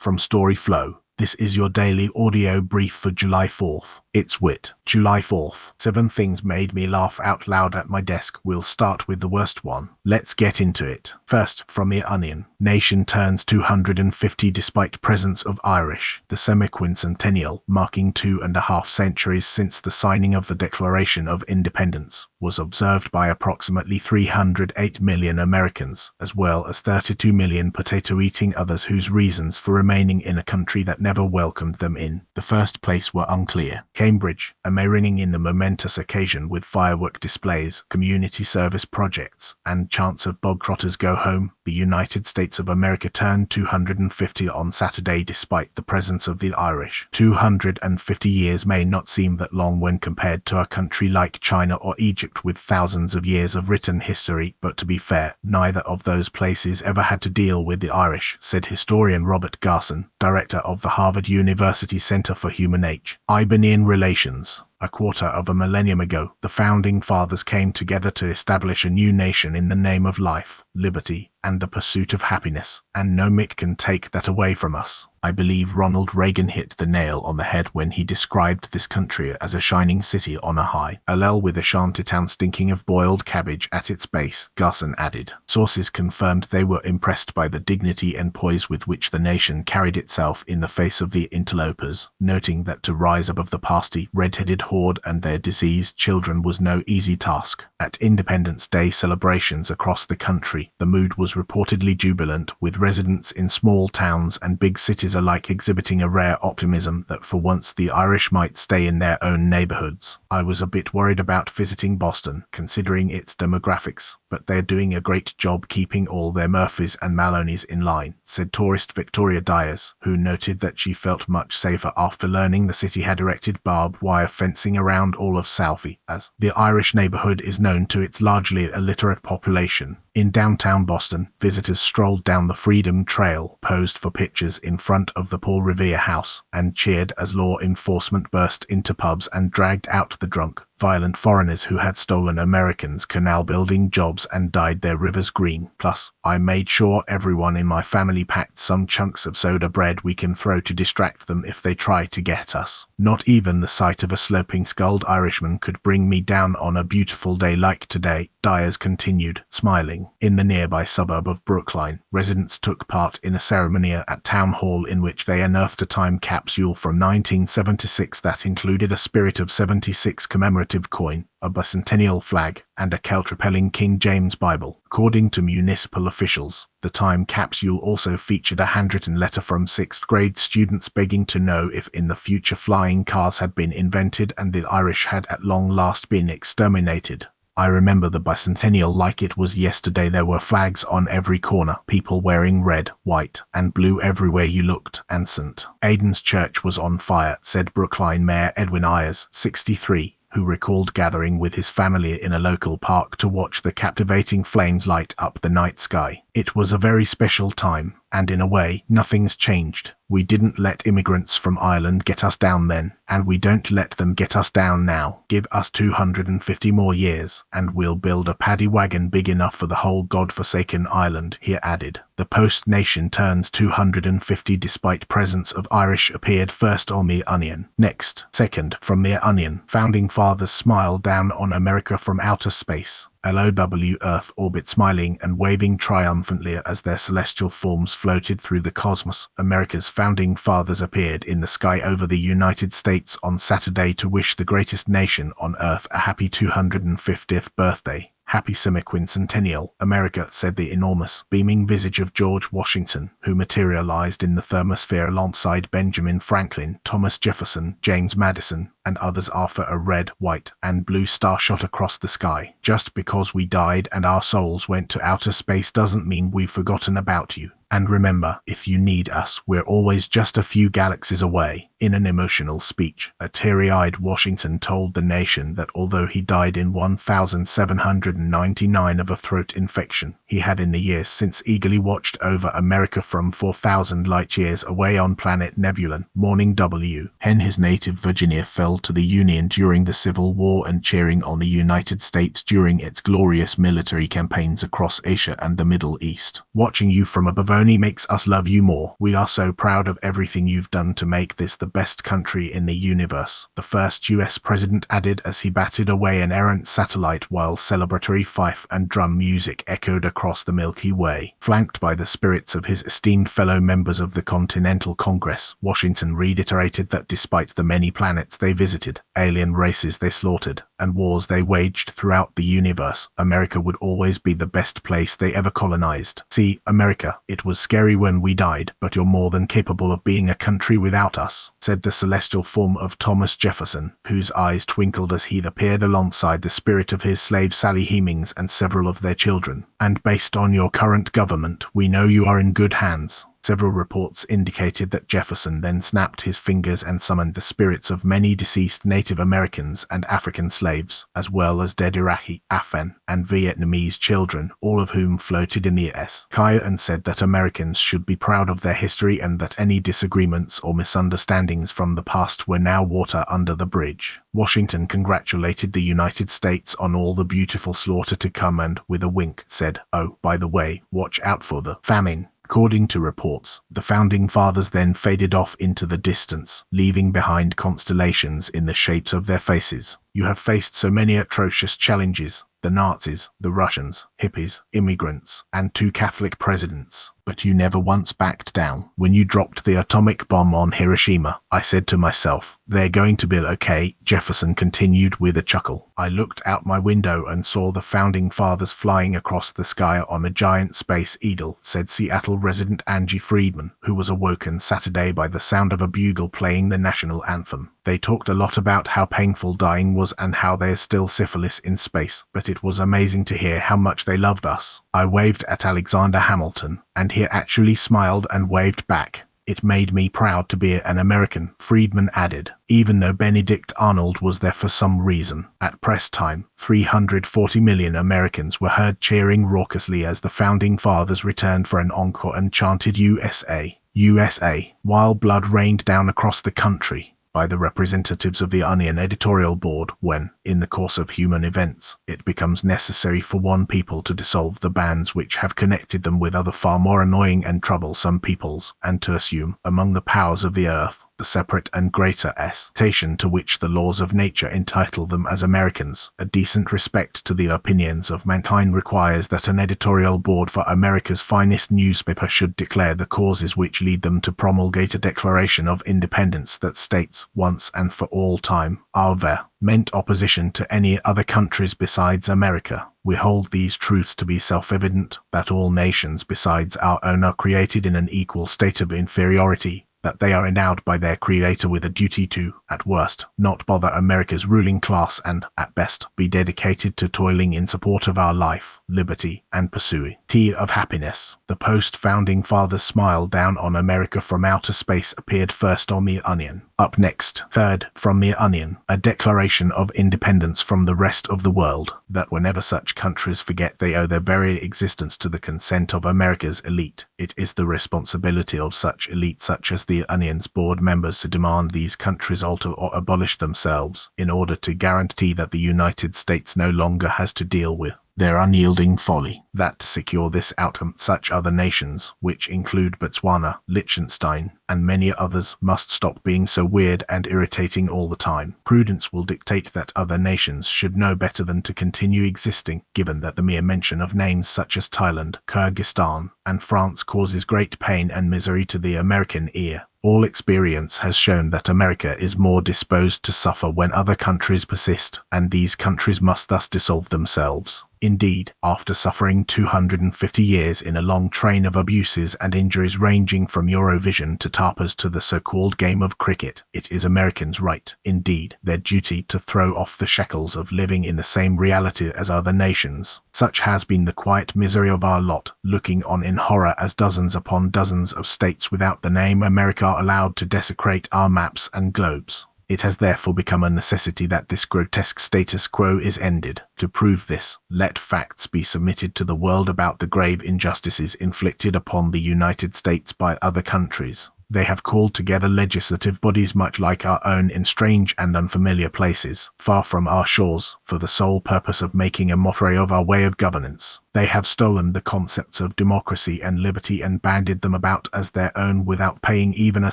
From storyflo. This is your daily audio brief for July 4th. It's wit. July 4th. 7 things made me laugh out loud at my desk. We'll start with the worst one. Let's get into it. First, from The Onion. Nation turns 250 despite presence of Irish. The semiquincentennial, marking 2.5 centuries since the signing of the Declaration of Independence, was observed by approximately 308 million Americans, as well as 32 million potato-eating others whose reasons for remaining in a country that never welcomed them in the first place were unclear. Cambridge, a May ringing in the momentous occasion with firework displays, community service projects, and chants of bog-trotters go home. The United States of America turned 250 on Saturday despite the presence of the Irish. 250 years may not seem that long when compared to a country like China or Egypt with thousands of years of written history, but to be fair, neither of those places ever had to deal with the Irish, said historian Robert Garson, director of the Harvard University Center for Human Age. Iberian relations. A quarter of a millennium ago, the Founding Fathers came together to establish a new nation in the name of life, liberty, and the pursuit of happiness, and no Mick can take that away from us. I believe Ronald Reagan hit the nail on the head when he described this country as a shining city on a high, a lull with a shantytown stinking of boiled cabbage at its base, Garson added. Sources confirmed they were impressed by the dignity and poise with which the nation carried itself in the face of the interlopers, noting that to rise above the pasty, redheaded horde and their diseased children was no easy task. At Independence Day celebrations across the country, the mood was reportedly jubilant, with residents in small towns and big cities alike exhibiting a rare optimism that for once the Irish might stay in their own neighborhoods. I was a bit worried about visiting Boston, considering its demographics, but they're doing a great job keeping all their Murphys and Maloneys in line, said tourist Victoria Dyers, who noted that she felt much safer after learning the city had erected barbed wire fencing around all of Southie, as the Irish neighborhood is known to its largely illiterate population. In downtown Boston, visitors strolled down the Freedom Trail, posed for pictures in front of the Paul Revere House, and cheered as law enforcement burst into pubs and dragged out the drunk, violent foreigners who had stolen Americans' canal-building jobs and dyed their rivers green. Plus, I made sure everyone in my family packed some chunks of soda bread we can throw to distract them if they try to get us. Not even the sight of a sloping-skulled Irishman could bring me down on a beautiful day like today, Dyers continued, smiling. In the nearby suburb of Brookline, residents took part in a ceremony at Town Hall in which they unearthed a time capsule from 1976 that included a Spirit of 76 commemorative coin, a bicentennial flag, and a Celt-repelling King James Bible. According to municipal officials, the time capsule also featured a handwritten letter from 6th grade students begging to know if in the future flying cars had been invented and the Irish had at long last been exterminated. I remember the bicentennial like it was yesterday. There were flags on every corner, people wearing red, white, and blue everywhere you looked, and St. Aidan's Church was on fire, said Brookline Mayor Edwin Ayers, 63. Who recalled gathering with his family in a local park to watch the captivating flames light up the night sky. It was a very special time, and in a way, nothing's changed. We didn't let immigrants from Ireland get us down then, and we don't let them get us down now. Give us 250 more years, and we'll build a paddy wagon big enough for the whole godforsaken island, he added. The post-nation turns 250 despite presence of Irish appeared first on The Onion. Next, second, from The Onion. Founding Fathers smile down on America from outer space. LOW Earth orbit smiling and waving triumphantly as their celestial forms floated through the cosmos. America's founding fathers appeared in the sky over the United States on Saturday to wish the greatest nation on Earth a happy 250th birthday. Happy semiquincentennial, America, said the enormous, beaming visage of George Washington, who materialized in the thermosphere alongside Benjamin Franklin, Thomas Jefferson, James Madison, and others after a red, white, and blue star shot across the sky. Just because we died and our souls went to outer space doesn't mean we've forgotten about you. And remember, if you need us, we're always just a few galaxies away. In an emotional speech, a teary-eyed Washington told the nation that although he died in 1799 of a throat infection, he had in the years since eagerly watched over America from 4,000 light-years away on planet Nebulan. Morning W. Hen his native Virginia fell to the Union during the Civil War and cheering on the United States during its glorious military campaigns across Asia and the Middle East. Watching you from above only makes us love you more. We are so proud of everything you've done to make this the best country in the universe," the first US president added as he batted away an errant satellite while celebratory fife and drum music echoed across the Milky Way. Flanked by the spirits of his esteemed fellow members of the Continental Congress, Washington reiterated that despite the many planets they visited, alien races they slaughtered, and wars they waged throughout the universe, America would always be the best place they ever colonized. "See, America, it was scary when we died, but you're more than capable of being a country without us," said the celestial form of Thomas Jefferson, whose eyes twinkled as he appeared alongside the spirit of his slave Sally Hemings and several of their children. "And based on your current government, we know you are in good hands." Several reports indicated that Jefferson then snapped his fingers and summoned the spirits of many deceased Native Americans and African slaves, as well as dead Iraqi, Afghan, and Vietnamese children, all of whom floated in the sky, and said that Americans should be proud of their history and that any disagreements or misunderstandings from the past were now water under the bridge. Washington congratulated the United States on all the beautiful slaughter to come and, with a wink, said, "Oh, by the way, watch out for the famine." According to reports, the Founding Fathers then faded off into the distance, leaving behind constellations in the shapes of their faces. "You have faced so many atrocious challenges, the Nazis, the Russians, hippies, immigrants, and 2 Catholic presidents. But you never once backed down. When you dropped the atomic bomb on Hiroshima, I said to myself, they're going to be okay," Jefferson continued with a chuckle. "I looked out my window and saw the Founding Fathers flying across the sky on a giant space eagle," said Seattle resident Angie Friedman, who was awoken Saturday by the sound of a bugle playing the national anthem. "They talked a lot about how painful dying was and how there's still syphilis in space, but it was amazing to hear how much they loved us. I waved at Alexander Hamilton, and he actually smiled and waved back. It made me proud to be an American," Friedman added, even though Benedict Arnold was there for some reason. At press time, 340 million Americans were heard cheering raucously as the Founding Fathers returned for an encore and chanted USA, USA, while blood rained down across the country by the representatives of the Onion editorial board when, in the course of human events, it becomes necessary for one people to dissolve the bands which have connected them with other far more annoying and troublesome peoples, and to assume, among the powers of the earth, the separate and greater station to which the laws of nature entitle them as Americans. A decent respect to the opinions of mankind requires that an editorial board for America's finest newspaper should declare the causes which lead them to promulgate a Declaration of Independence that states, once and for all time, our meant opposition to any other countries besides America. We hold these truths to be self-evident, that all nations besides our own are created in an equal state of inferiority, that they are endowed by their Creator with a duty to, at worst, not bother America's ruling class and, at best, be dedicated to toiling in support of our life, liberty, and pursuit of happiness. The post-Founding Fathers smile down on America from outer space appeared first on The Onion. Up next, third, from The Onion, a declaration of independence from the rest of the world, that whenever such countries forget they owe their very existence to the consent of America's elite, it is the responsibility of such elite such as The Onion's board members to demand these countries alter or abolish themselves, in order to guarantee that the United States no longer has to deal with their unyielding folly. That to secure this outcome, such other nations, which include Botswana, Liechtenstein, and many others, must stop being so weird and irritating all the time. Prudence will dictate that other nations should know better than to continue existing, given that the mere mention of names such as Thailand, Kyrgyzstan, and France causes great pain and misery to the American ear. All experience has shown that America is more disposed to suffer when other countries persist, and these countries must thus dissolve themselves. Indeed, after suffering 250 years in a long train of abuses and injuries ranging from Eurovision to tapas to the so-called game of cricket, it is Americans' right, indeed, their duty to throw off the shackles of living in the same reality as other nations. Such has been the quiet misery of our lot, looking on in horror as dozens upon dozens of states without the name America are allowed to desecrate our maps and globes. It has therefore become a necessity that this grotesque status quo is ended. To prove this, let facts be submitted to the world about the grave injustices inflicted upon the United States by other countries. They have called together legislative bodies much like our own in strange and unfamiliar places, far from our shores, for the sole purpose of making a mockery of our way of governance. They have stolen the concepts of democracy and liberty and bandied them about as their own without paying even a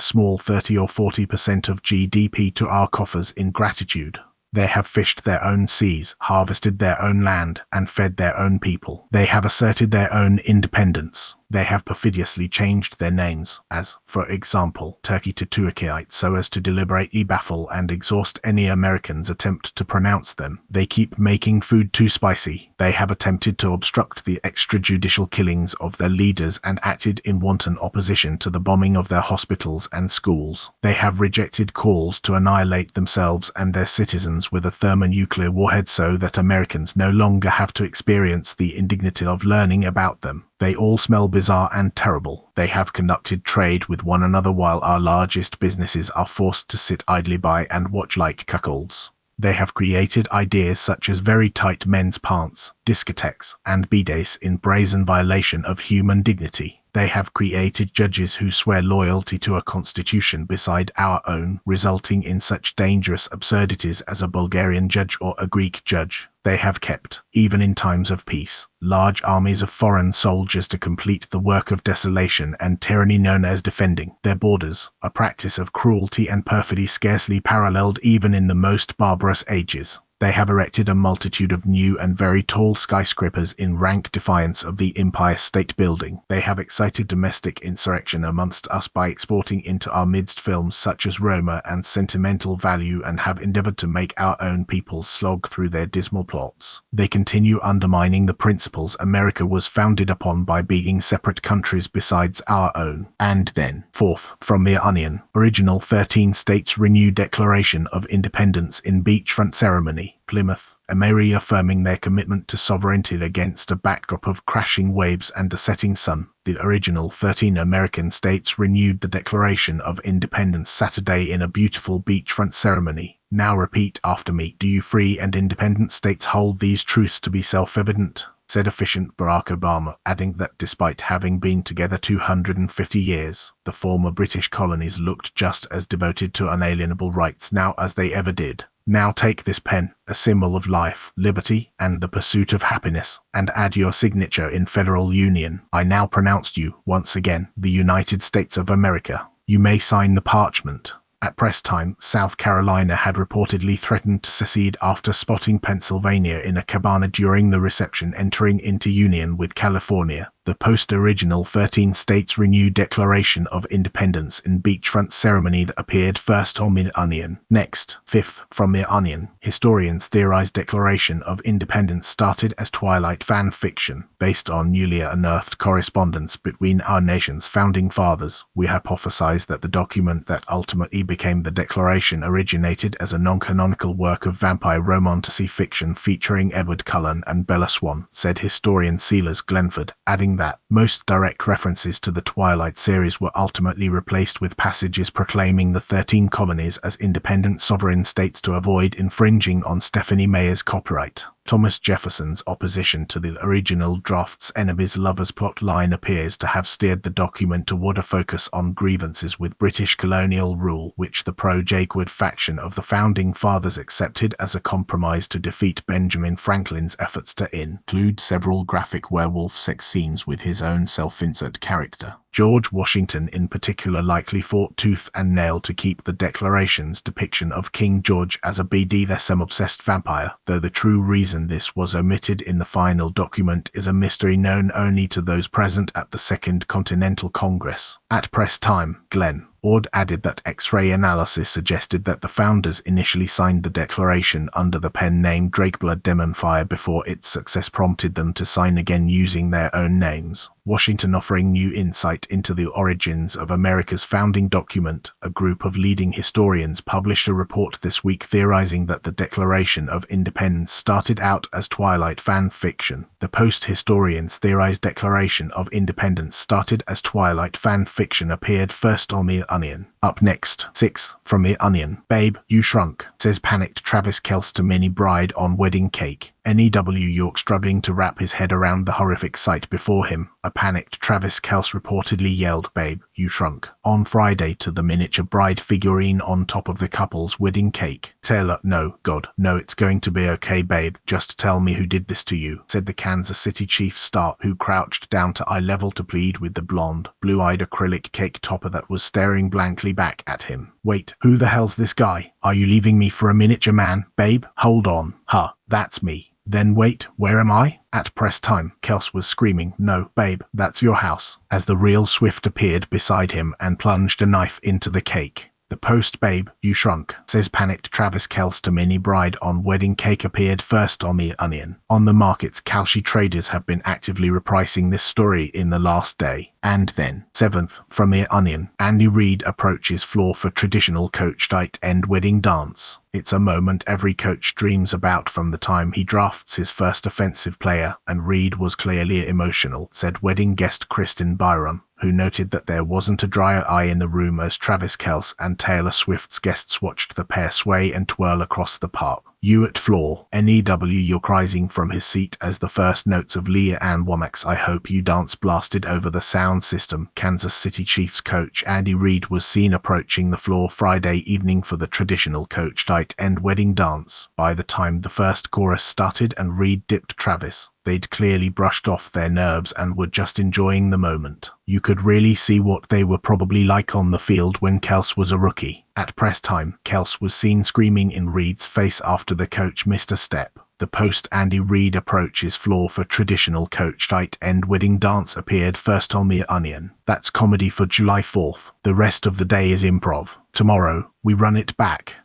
small 30 or 40% of GDP to our coffers in gratitude. They have fished their own seas, harvested their own land, and fed their own people. They have asserted their own independence. They have perfidiously changed their names, as, for example, Turkey to Turkeyite, so as to deliberately baffle and exhaust any American's attempt to pronounce them. They keep making food too spicy. They have attempted to obstruct the extrajudicial killings of their leaders and acted in wanton opposition to the bombing of their hospitals and schools. They have rejected calls to annihilate themselves and their citizens with a thermonuclear warhead so that Americans no longer have to experience the indignity of learning about them. They all smell bizarre and terrible. They have conducted trade with one another while our largest businesses are forced to sit idly by and watch like cuckolds. They have created ideas such as very tight men's pants, discotheques, and bidets in brazen violation of human dignity. They have created judges who swear loyalty to a constitution beside our own, resulting in such dangerous absurdities as a Bulgarian judge or a Greek judge. They have kept, even in times of peace, large armies of foreign soldiers to complete the work of desolation and tyranny known as defending their borders, a practice of cruelty and perfidy scarcely paralleled even in the most barbarous ages. They have erected a multitude of new and very tall skyscrapers in rank defiance of the Empire State Building. They have excited domestic insurrection amongst us by exporting into our midst films such as Roma and Sentimental Value and have endeavored to make our own people slog through their dismal plots. They continue undermining the principles America was founded upon by being separate countries besides our own. And then, fourth, from mere onion, original 13 states renew Declaration of Independence in beachfront ceremony. Plymouth, reaffirming their commitment to sovereignty against a backdrop of crashing waves and a setting sun. The original 13 American states renewed the Declaration of Independence Saturday in a beautiful beachfront ceremony. Now repeat after me. Do you free and independent states hold these truths to be self-evident? Said efficient Barack Obama, adding that despite having been together 250 years, the former British colonies looked just as devoted to unalienable rights now as they ever did. Now take this pen, a symbol of life, liberty, and the pursuit of happiness, and add your signature in federal union. I now pronounce you, once again, the United States of America. You may sign the parchment. At press time, South Carolina had reportedly threatened to secede after spotting Pennsylvania in a cabana during the reception entering into union with California. The post-original 13 states renewed Declaration of Independence in beachfront ceremony that appeared first on Mere Onion. Next, fifth, from Mere Onion, historians theorize Declaration of Independence started as Twilight fan fiction, based on newly unearthed correspondence between our nation's founding fathers. We hypothesize that the document that ultimately became the Declaration originated as a non-canonical work of vampire romantasy fiction featuring Edward Cullen and Bella Swan, said historian Silas Glenford, adding that most direct references to the Twilight series were ultimately replaced with passages proclaiming the 13 colonies as independent sovereign states to avoid infringing on Stephanie Meyer's copyright. Thomas Jefferson's opposition to the original draft's enemies lovers plot line appears to have steered the document toward a focus on grievances with British colonial rule, which the pro-Jacob faction of the Founding Fathers accepted as a compromise to defeat Benjamin Franklin's efforts to include several graphic werewolf sex scenes with his own self-insert character. George Washington in particular likely fought tooth and nail to keep the Declaration's depiction of King George as a BDSM-obsessed vampire, though the true reason this was omitted in the final document is a mystery known only to those present at the Second Continental Congress. At press time, Glenn Ord added that X-ray analysis suggested that the founders initially signed the Declaration under the pen name Drakeblood Demonfire before its success prompted them to sign again using their own names. Washington offering new insight into the origins of America's founding document, a group of leading historians published a report this week theorizing that the Declaration of Independence started out as Twilight fan fiction. The post-historians theorized Declaration of Independence started as Twilight fan fiction appeared first on the Onion. Up next, 6, from the Onion. Babe, you shrunk, says panicked Travis Kelce to mini bride on wedding cake. York struggling to wrap his head around the horrific sight before him. A panicked Travis Kelce reportedly yelled, "Babe, you shrunk." On Friday to the miniature bride figurine on top of the couple's wedding cake. Taylor, "No, God, no, it's going to be okay, babe. Just tell me who did this to you," said the Kansas City Chiefs star, who crouched down to eye level to plead with the blonde, blue-eyed acrylic cake topper that was staring blankly back at him. "Wait, who the hell's this guy? Are you leaving me for a miniature man? Babe, hold on. Huh, that's me. Then wait, where am I?" At press time, Kelce was screaming, "No, babe, that's your house," as the real Swift appeared beside him and plunged a knife into the cake. The post, "Babe, you shrunk," says panicked Travis Kelce to mini bride on wedding cake, appeared first on The Onion. On the markets, Kalshi traders have been actively reprising this story in the last day. And then, 7th, from The Onion, Andy Reid approaches floor for traditional coach tight end wedding dance. "It's a moment every coach dreams about from the time he drafts his first offensive player, and Reid was clearly emotional," said wedding guest Kristen Byron, who noted that there wasn't a drier eye in the room as Travis Kelce and Taylor Swift's guests watched the pair sway and twirl across the park. "You at floor, York rising from his seat as the first notes of Leah Ann Womack's 'I Hope You Dance' blasted over the sound system." Kansas City Chiefs coach Andy Reid was seen approaching the floor Friday evening for the traditional coach tight end wedding dance. By the time the first chorus started and Reid dipped Travis, they'd clearly brushed off their nerves and were just enjoying the moment. You could really see what they were probably like on the field when Kelce was a rookie. At press time, Kelce was seen screaming in Reid's face after the coach missed a step. The post Andy Reid approaches floor for traditional coach tight end wedding dance appeared first on The Onion. That's comedy for July 4th. The rest of the day is improv. Tomorrow, we run it back.